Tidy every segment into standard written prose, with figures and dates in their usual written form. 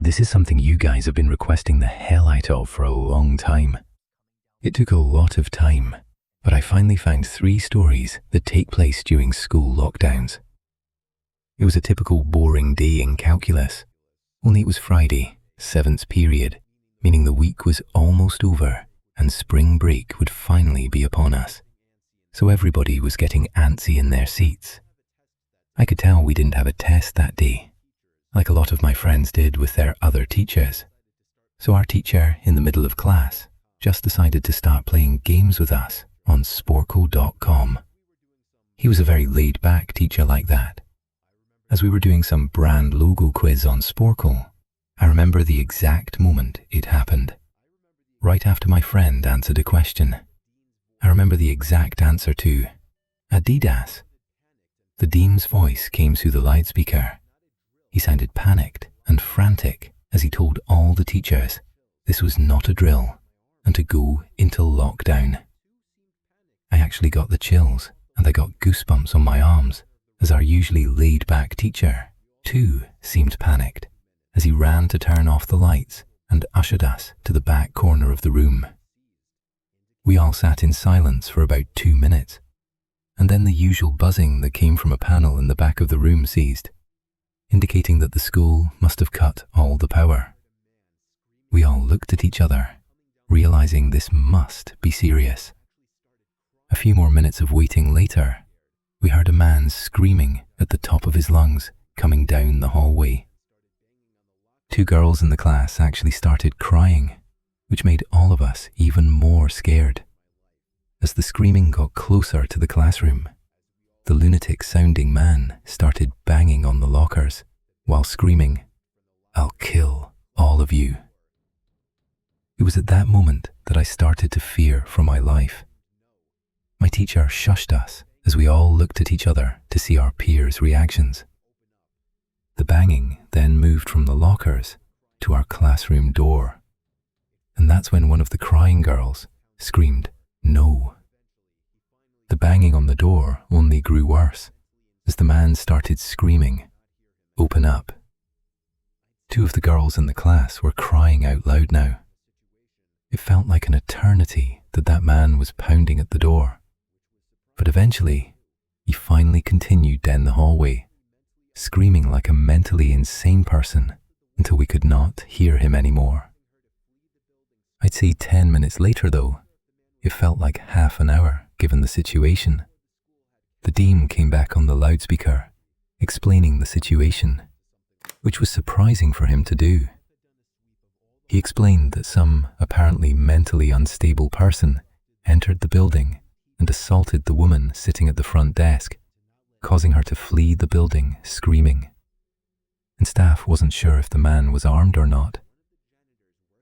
This is something you guys have been requesting the hell out of for a long time. It took a lot of time, but I finally found 3 stories that take place during school lockdowns. It was a typical boring day in calculus, only it was Friday, 7th period, meaning the week was almost over and spring break would finally be upon us. So everybody was getting antsy in their seats. I could tell we didn't have a test that day, like a lot of my friends did with their other teachers. So our teacher, in the middle of class, just decided to start playing games with us on sporkle.com. He was a very laid-back teacher like that. As we were doing some brand logo quiz on Sporkle, I remember the exact moment it happened. Right after my friend answered a question, I remember the exact answer to Adidas. The dean's voice came through the loudspeaker. He sounded panicked and frantic as he told all the teachers this was not a drill and to go into lockdown. I actually got the chills and I got goosebumps on my arms as our usually laid-back teacher, too, seemed panicked as he ran to turn off the lights and ushered us to the back corner of the room. We all sat in silence for about 2 minutes, and then the usual buzzing that came from a panel in the back of the room ceased, indicating that the school must have cut all the power. We all looked at each other, realizing this must be serious. A few more minutes of waiting later, we heard a man screaming at the top of his lungs coming down the hallway. 2 girls in the class actually started crying, which made all of us even more scared. As the screaming got closer to the classroom, the lunatic-sounding man started banging on the lockers while screaming, "I'll kill all of you." It was at that moment that I started to fear for my life. My teacher shushed us as we all looked at each other to see our peers' reactions. The banging then moved from the lockers to our classroom door, and that's when one of the crying girls screamed, "No." The banging on the door only grew worse as the man started screaming, "Open up." 2 of the girls in the class were crying out loud now. It felt like an eternity that man was pounding at the door. But eventually, he finally continued down the hallway, screaming like a mentally insane person until we could not hear him anymore. I'd say 10 minutes later though, it felt like half an hour given the situation. The dean came back on the loudspeaker, explaining the situation, which was surprising for him to do. He explained that some apparently mentally unstable person entered the building and assaulted the woman sitting at the front desk, causing her to flee the building screaming. And staff wasn't sure if the man was armed or not.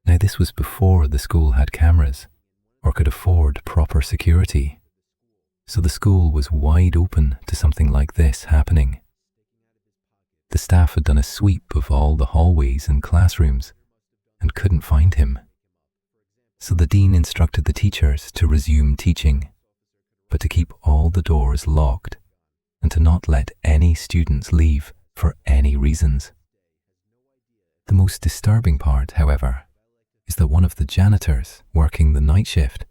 Now this was before the school had cameras or could afford proper security, so the school was wide open to something like this happening. The staff had done a sweep of all the hallways and classrooms and couldn't find him. So the dean instructed the teachers to resume teaching, but to keep all the doors locked and to not let any students leave for any reasons. The most disturbing part, however, is that one of the janitors working the night shift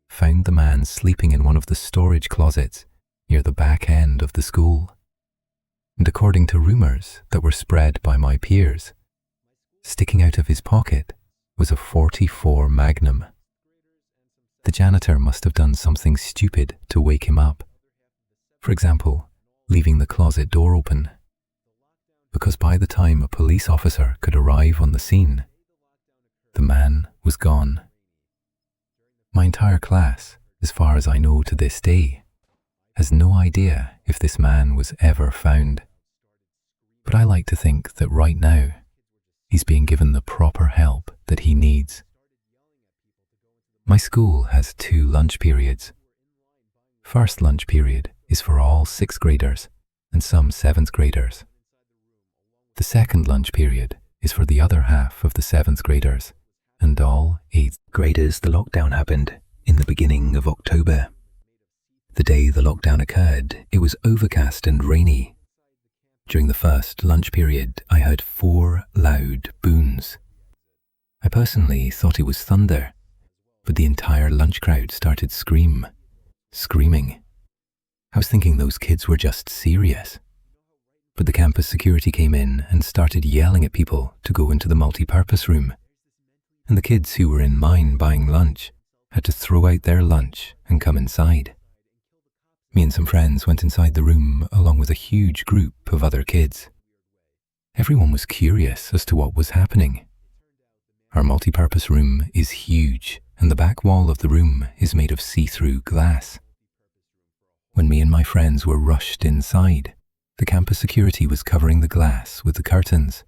found the man sleeping in one of the storage closets near the back end of the school. And according to rumours that were spread by my peers, sticking out of his pocket was a .44 Magnum. The janitor must have done something stupid to wake him up. For example, leaving the closet door open. Because by the time a police officer could arrive on the scene, the man was gone. My entire class, as far as I know to this day, has no idea if this man was ever found. But I like to think that right now, he's being given the proper help that he needs. My school has 2 lunch periods. First lunch period is for all 6th graders and some 7th graders. The second lunch period is for the other half of the 7th graders and all 8th graders. The lockdown happened in the beginning of October. The day the lockdown occurred, it was overcast and rainy. During the first lunch period, I heard 4 loud boons. I personally thought it was thunder, but the entire lunch crowd started screaming. I was thinking those kids were just serious. But the campus security came in and started yelling at people to go into the multi-purpose room. And the kids who were in mine buying lunch had to throw out their lunch and come inside. Me and some friends went inside the room along with a huge group of other kids. Everyone was curious as to what was happening. Our multi-purpose room is huge, and the back wall of the room is made of see-through glass. When me and my friends were rushed inside, the campus security was covering the glass with the curtains,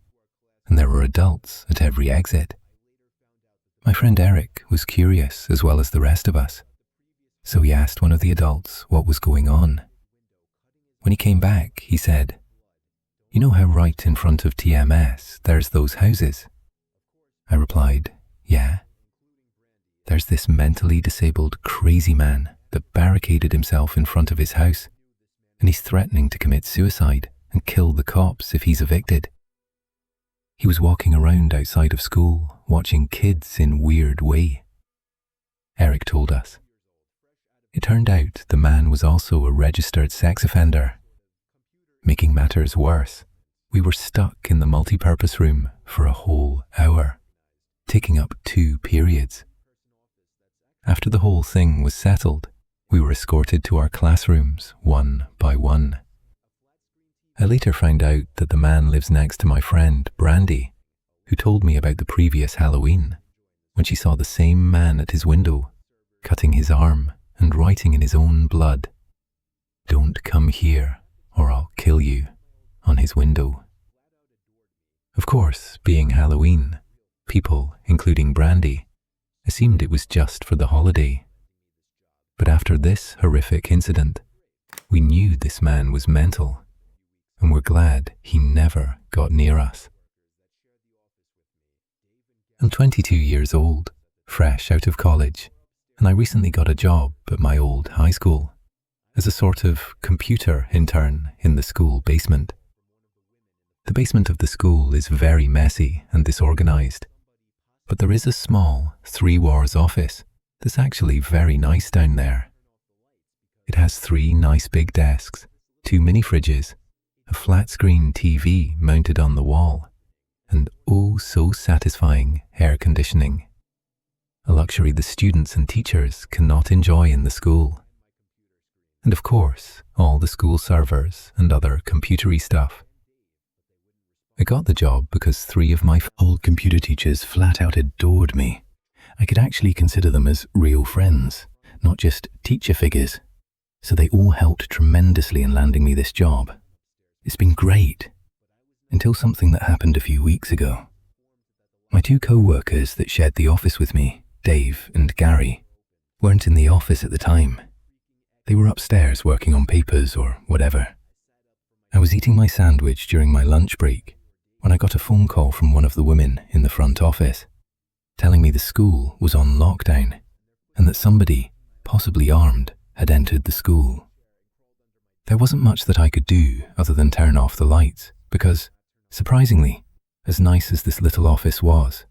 and there were adults at every exit. My friend Eric was curious as well as the rest of us, so he asked one of the adults what was going on. When he came back, he said, "You know how right in front of TMS there's those houses?" I replied, "Yeah." "There's this mentally disabled crazy man that barricaded himself in front of his house, and he's threatening to commit suicide and kill the cops if he's evicted. He was walking around outside of school, watching kids in weird way," Eric told us. It turned out the man was also a registered sex offender. Making matters worse, we were stuck in the multi-purpose room for a whole hour, taking up 2 periods. After the whole thing was settled, we were escorted to our classrooms one by one. I later found out that the man lives next to my friend Brandy, who told me about the previous Halloween, when she saw the same man at his window, cutting his arm and writing in his own blood, "Don't come here or I'll kill you," on his window. Of course, being Halloween, people, including Brandy, assumed it was just for the holiday. But after this horrific incident, we knew this man was mental, and we're glad he never got near us. I'm 22 years old, fresh out of college, and I recently got a job at my old high school as a sort of computer intern in the school basement. The basement of the school is very messy and disorganized, but there is a small 3-wars office that's actually very nice down there. It has 3 nice big desks, 2 mini fridges, a flat screen TV mounted on the wall, and oh so satisfying air conditioning. A luxury the students and teachers cannot enjoy in the school. And of course, all the school servers and other computery stuff. I got the job because 3 of my old computer teachers flat out adored me. I could actually consider them as real friends, not just teacher figures. So they all helped tremendously in landing me this job. It's been great, until something that happened a few weeks ago. My 2 co-workers that shared the office with me, Dave and Gary, weren't in the office at the time. They were upstairs working on papers or whatever. I was eating my sandwich during my lunch break when I got a phone call from one of the women in the front office, telling me the school was on lockdown and that somebody, possibly armed, had entered the school. There wasn't much that I could do other than turn off the lights because, surprisingly, as nice as this little office was,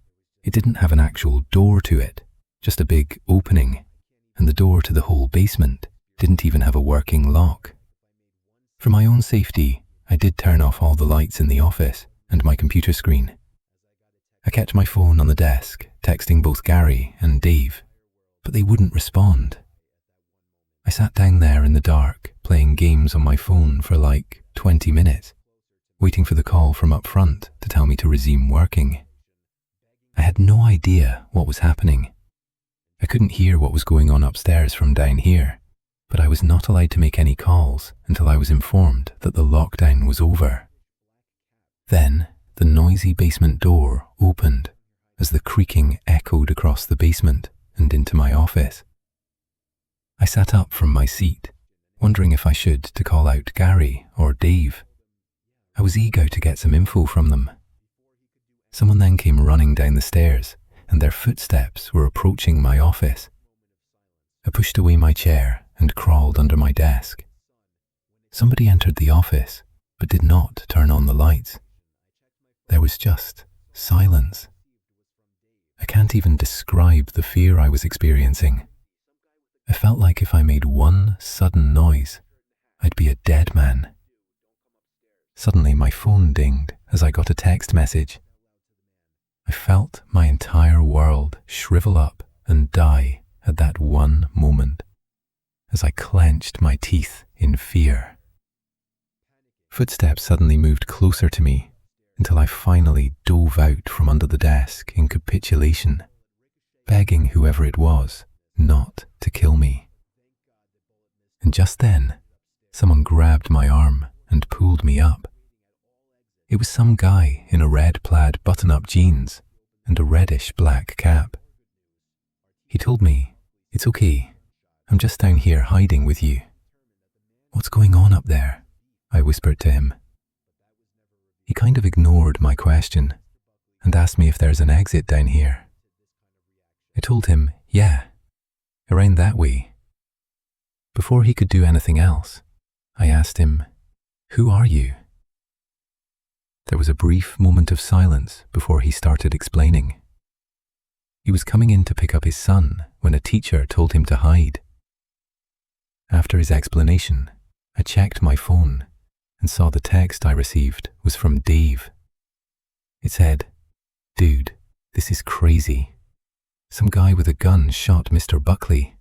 it didn't have an actual door to it, just a big opening, and the door to the whole basement didn't even have a working lock. For my own safety, I did turn off all the lights in the office and my computer screen. I kept my phone on the desk, texting both Gary and Dave, but they wouldn't respond. I sat down there in the dark, playing games on my phone for like 20 minutes, waiting for the call from up front to tell me to resume working. I had no idea what was happening. I couldn't hear what was going on upstairs from down here, but I was not allowed to make any calls until I was informed that the lockdown was over. Then, the noisy basement door opened as the creaking echoed across the basement and into my office. I sat up from my seat, wondering if I should to call out Gary or Dave. I was eager to get some info from them. Someone then came running down the stairs, and their footsteps were approaching my office. I pushed away my chair and crawled under my desk. Somebody entered the office, but did not turn on the lights. There was just silence. I can't even describe the fear I was experiencing. I felt like if I made one sudden noise, I'd be a dead man. Suddenly my phone dinged as I got a text message. I felt my entire world shrivel up and die at that one moment, as I clenched my teeth in fear. Footsteps suddenly moved closer to me until I finally dove out from under the desk in capitulation, begging whoever it was not to kill me. And just then, someone grabbed my arm and pulled me up. It was some guy in a red plaid button-up jeans and a reddish-black cap. He told me, "It's okay, I'm just down here hiding with you." "What's going on up there?" I whispered to him. He kind of ignored my question and asked me if there's an exit down here. I told him, yeah, around that way. Before he could do anything else, I asked him, "Who are you?" There was a brief moment of silence before he started explaining. He was coming in to pick up his son when a teacher told him to hide. After his explanation, I checked my phone and saw the text I received was from Dave. It said, "Dude, this is crazy. Some guy with a gun shot Mr. Buckley.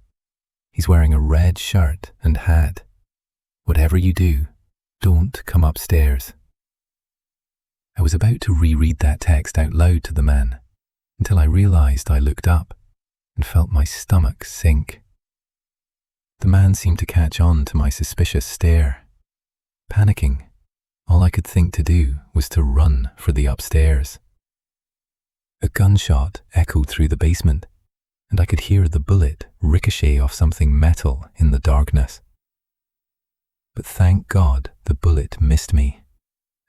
He's wearing a red shirt and hat. Whatever you do, don't come upstairs." I was about to reread that text out loud to the man until I realized I looked up and felt my stomach sink. The man seemed to catch on to my suspicious stare. Panicking, all I could think to do was to run for the upstairs. A gunshot echoed through the basement, and I could hear the bullet ricochet off something metal in the darkness. But thank God the bullet missed me,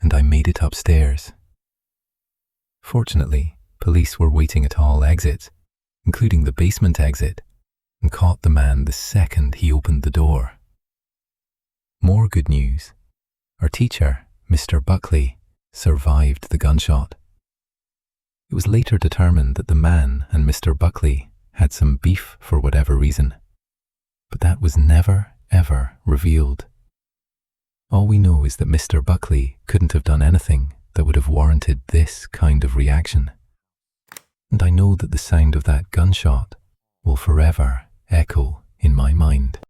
and I made it upstairs. Fortunately, police were waiting at all exits, including the basement exit, and caught the man the second he opened the door. More good news. Our teacher, Mr. Buckley, survived the gunshot. It was later determined that the man and Mr. Buckley had some beef for whatever reason, but that was never, ever revealed. All we know is that Mr. Buckley couldn't have done anything that would have warranted this kind of reaction. And I know that the sound of that gunshot will forever echo in my mind.